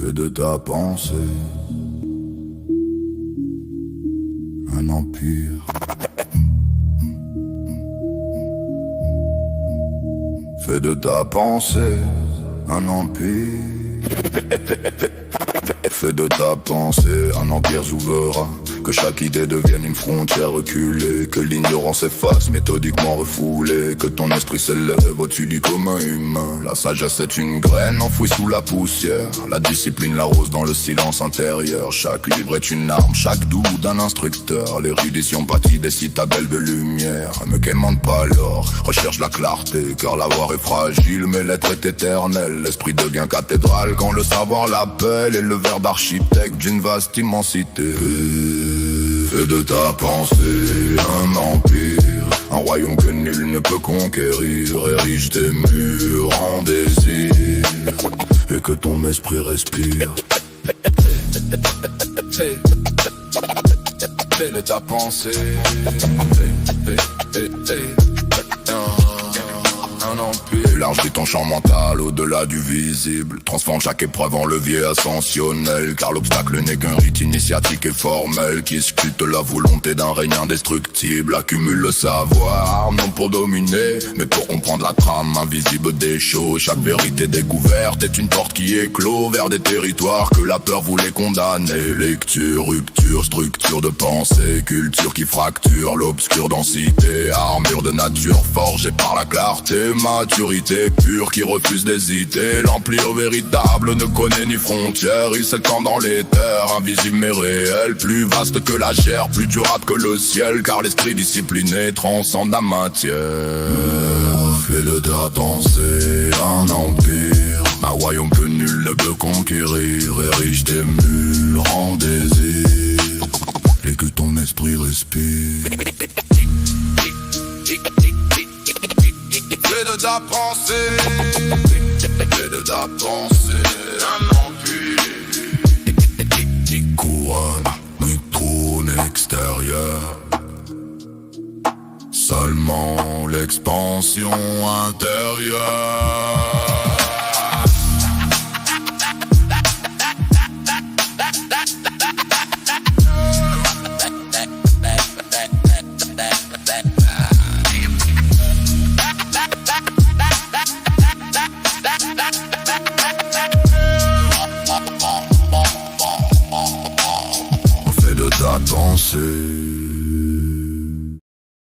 Fais de ta pensée un empire. Fais de ta pensée un empire. Fais de ta pensée un empire souverain. Que chaque idée devienne une frontière reculée. Que l'ignorance efface méthodiquement refoulée. Que ton esprit s'élève au-dessus du commun humain. La sagesse est une graine enfouie sous la poussière. La discipline l'arrose dans le silence intérieur. Chaque livre est une arme, chaque doux d'un instructeur. L'érudition pâtit des citadelles de lumière. Ne quémande pas l'or, recherche la clarté. Car l'avoir est fragile mais l'être est éternel. L'esprit devient cathédrale quand le savoir l'appelle. Et le verbe architecte d'une vaste immensité. Fais de ta pensée un empire, un royaume que nul ne peut conquérir. Érige tes murs en désir et que ton esprit respire. Fais de ta pensée un empire. Élargis ton champ mental au-delà du visible. Transforme chaque épreuve en levier ascensionnel. Car l'obstacle n'est qu'un rite initiatique et formel qui sculpte la volonté d'un règne indestructible. Accumule le savoir, non pour dominer, mais pour comprendre la trame invisible des choses. Chaque vérité découverte est une porte qui éclot vers des territoires que la peur voulait condamner. Lecture, rupture, structure de pensée, culture qui fracture l'obscure densité. Armure de nature forgée par la clarté, maturité pure qui refuse d'hésiter. L'empire véritable ne connaît ni frontières. Il s'étend dans l'éther, invisible mais réel. Plus vaste que la chair, plus durable que le ciel. Car l'esprit discipliné transcende la matière. Fais de ta pensée un empire, un royaume que nul ne peut conquérir. Érige tes murs en désir et que ton esprit respire. Fais de ta pensée, fais de ta pensée un empire qui couronne un trône extérieur. Seulement l'expansion intérieure. Fais de ta pensée